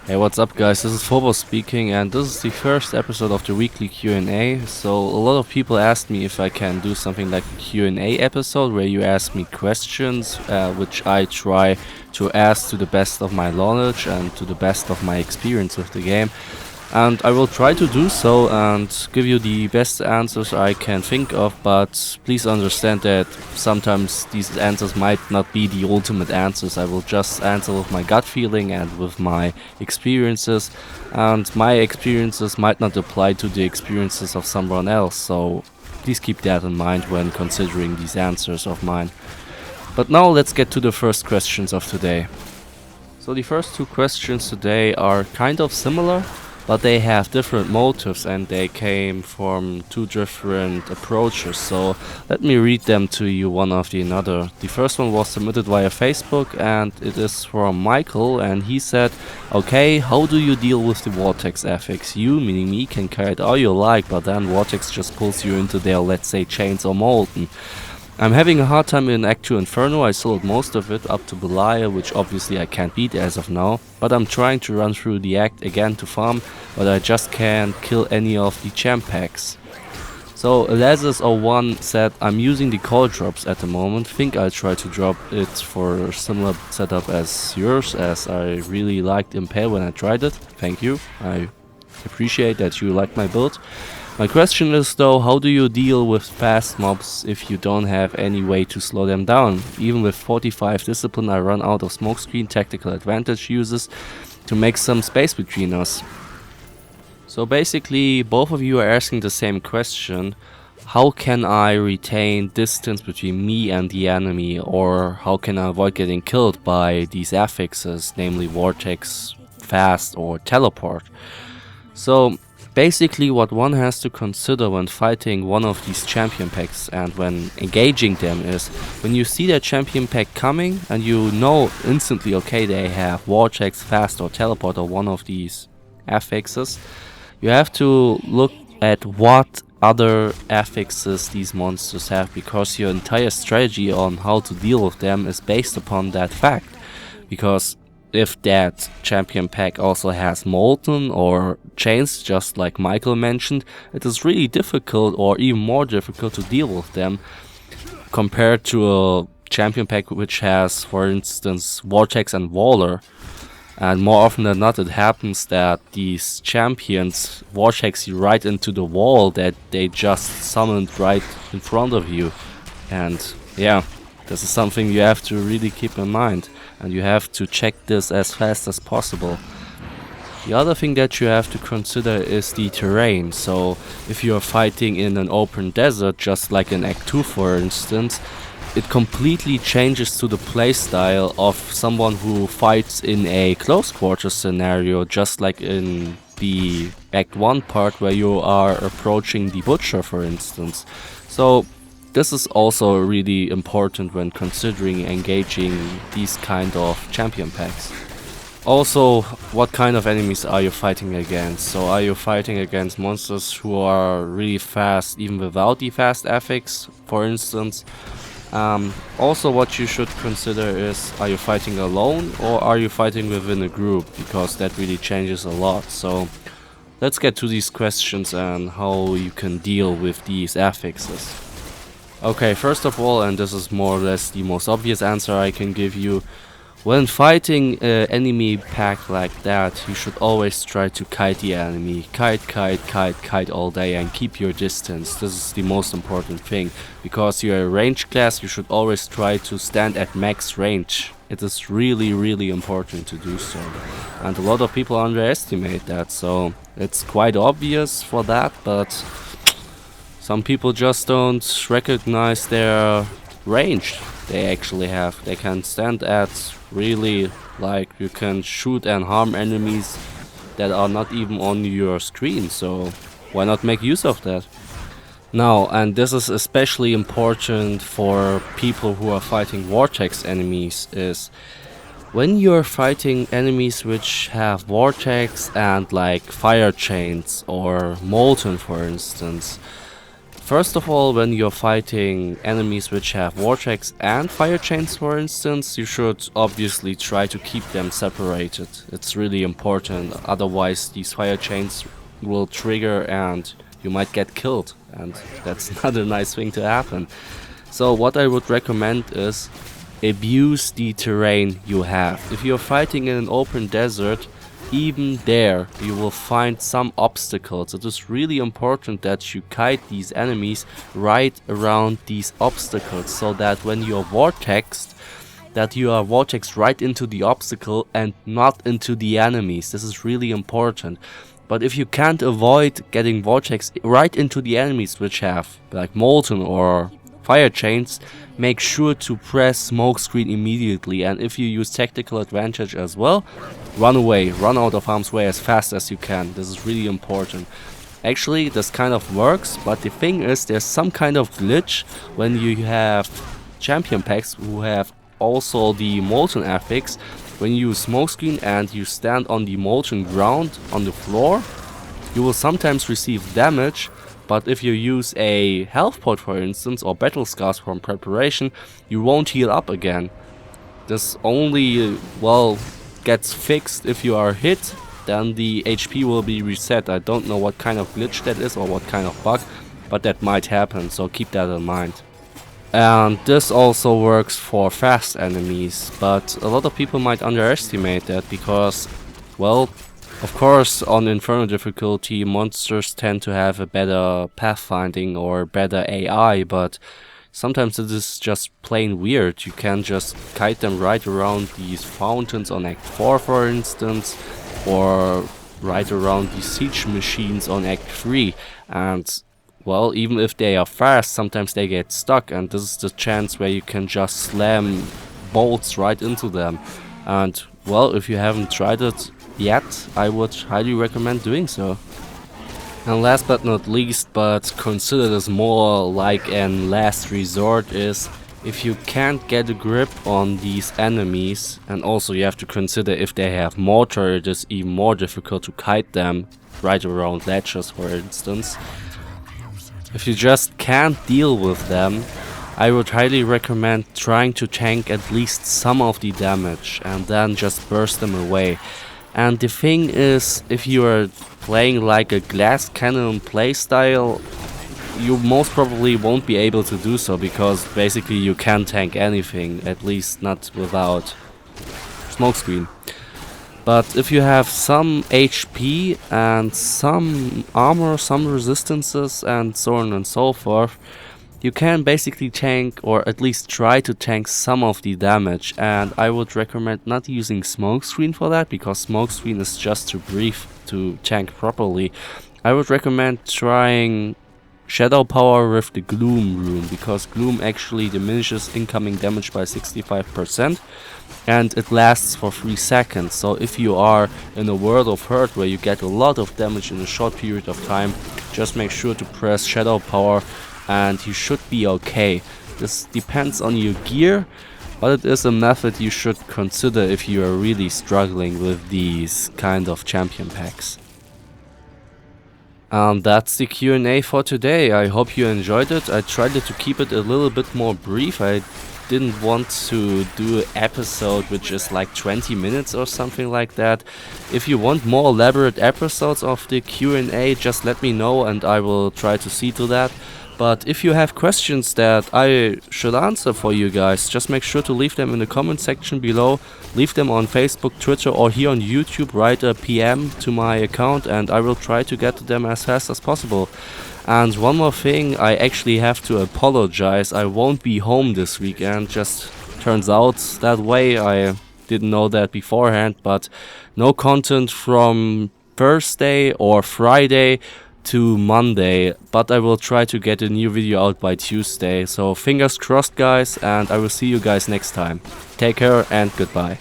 Hey, what's up, guys? This is Fobo speaking, and this is the first episode of the weekly Q&A. So a lot of people asked me if I can do something like a Q&A episode where you ask me questions, which I try to ask to the best of my knowledge and to the best of my experience with the game. And I will try to do so and give you the best answers I can think of, but please understand that sometimes these answers might not be the ultimate answers. I will just answer with my gut feeling and with my experiences, and my experiences might not apply to the experiences of someone else, so please keep that in mind when considering these answers of mine. But now let's get to the first questions of today. So the first two questions today are kind of similar, but they have different motives and they came from two different approaches. So let me read them to you one after another. The first one was submitted via Facebook and it is from Michael, and he said, okay, how do you deal with the vortex affix? You, meaning me, can carry it all you like, but then vortex just pulls you into their, let's say, chains or molten. I'm having a hard time in Act 2 Inferno. I sold most of it up to Belial, which obviously I can't beat as of now, but I'm trying to run through the act again to farm, but I just can't kill any of the champ packs. So Lazarus01 said, I'm using the call drops at the moment, think I'll try to drop it for a similar setup as yours, as I really liked Impale when I tried it. Thank you, I appreciate that you like my build. My question is though, how do you deal with fast mobs if you don't have any way to slow them down? Even with 45 discipline I run out of smokescreen tactical advantage uses to make some space between us. So basically both of you are asking the same question. How can I retain distance between me and the enemy, or how can I avoid getting killed by these affixes, namely vortex, fast or teleport? So basically what one has to consider when fighting one of these champion packs and when engaging them is, when you see that champion pack coming and you know instantly, okay, they have vortex, fast or teleport or one of these affixes, you have to look at what other affixes these monsters have, because your entire strategy on how to deal with them is based upon that fact. Because if that champion pack also has molten or chains, just like Michael mentioned, it is really difficult or even more difficult to deal with them compared to a champion pack which has, for instance, vortex and waller. And more often than not, it happens that these champions vortex you right into the wall that they just summoned right in front of you. And yeah, this is something you have to really keep in mind, and you have to check this as fast as possible. The other thing that you have to consider is the terrain. So if you're fighting in an open desert, just like in Act 2 for instance, it completely changes to the playstyle of someone who fights in a close quarters scenario, just like in the Act 1 part where you are approaching the butcher for instance. So this is also really important when considering engaging these kind of champion packs. Also, what kind of enemies are you fighting against? So are you fighting against monsters who are really fast even without the fast affix, for instance? Also what you should consider is, are you fighting alone or are you fighting within a group? Because that really changes a lot. So let's get to these questions and how you can deal with these affixes. Okay, first of all, and this is more or less the most obvious answer I can give you, when fighting an enemy pack like that, you should always try to kite the enemy. Kite all day and keep your distance. This is the most important thing. Because you're a range class, you should always try to stand at max range. It is really important to do so. And a lot of people underestimate that, so it's quite obvious for that, but some people just don't recognize their range they actually have. They can stand at really, like, you can shoot and harm enemies that are not even on your screen, so why not make use of that? Now, and this is especially important for people who are fighting vortex enemies, is when you're fighting enemies which have vortex and like fire chains or molten for instance, First of all, when you're fighting enemies which have vortex and fire chains, for instance, you should obviously try to keep them separated. It's really important, otherwise these fire chains will trigger and you might get killed, and that's not a nice thing to happen. So what I would recommend is abuse the terrain you have. If you're fighting in an open desert, even there you will find some obstacles. It is really important that you kite these enemies right around these obstacles, so that when you're vortexed, that you are vortexed right into the obstacle and not into the enemies. This is really important. But if you can't avoid getting vortexed right into the enemies which have like molten or fire chains, make sure to press smoke screen immediately, and if you use tactical advantage as well, run away, run out of harm's way as fast as you can. This is really important. Actually, this kind of works, but the thing is, there's some kind of glitch when you have champion packs who have also the molten affix. When you use smoke screen and you stand on the molten ground on the floor, you will sometimes receive damage. But if you use a health pot, for instance, or battle scars from preparation, you won't heal up again. This only, well, gets fixed if you are hit, then the HP will be reset. I don't know what kind of glitch that is or what kind of bug, but that might happen, so keep that in mind. And this also works for fast enemies, but a lot of people might underestimate that because, well, of course, on Inferno difficulty, monsters tend to have a better pathfinding or better AI, but sometimes it is just plain weird. You can just kite them right around these fountains on Act 4, for instance, or right around the siege machines on Act 3, and, well, even if they are fast, sometimes they get stuck, and this is the chance where you can just slam bolts right into them. And, well, if you haven't tried it yet, I would highly recommend doing so. And last but not least, but consider this more like an last resort, is if you can't get a grip on these enemies, and also you have to consider if they have mortar, it is even more difficult to kite them right around ledges, for instance. If you just can't deal with them, I would highly recommend trying to tank at least some of the damage and then just burst them away. And the thing is, if you are playing like a glass cannon playstyle, you most probably won't be able to do so, because basically you can't tank anything, at least not without smokescreen. But if you have some HP and some armor, some resistances and so on and so forth, you can basically tank, or at least try to tank, some of the damage. And I would recommend not using smokescreen for that, because smokescreen is just too brief to tank properly. I would recommend trying Shadow Power with the Gloom rune, because Gloom actually diminishes incoming damage by 65% and it lasts for 3 seconds. So if you are in a World of Hurt where you get a lot of damage in a short period of time, just make sure to press Shadow Power and you should be okay. This depends on your gear, but it is a method you should consider if you are really struggling with these kind of champion packs. That's the Q&A for today. I hope you enjoyed it. I tried to keep it a little bit more brief. I didn't want to do an episode which is like 20 minutes or something like that. If you want more elaborate episodes of the Q&A, just let me know and I will try to see to that. But if you have questions that I should answer for you guys, just make sure to leave them in the comment section below. Leave them on Facebook, Twitter or here on YouTube. Write a PM to my account and I will try to get to them as fast as possible. And one more thing, I actually have to apologize. I won't be home this weekend. Just turns out that way. I didn't know that beforehand, but no content from Thursday or Friday to Monday, but I will try to get a new video out by Tuesday. So fingers crossed guys, and I will see you guys next time. Take care and goodbye.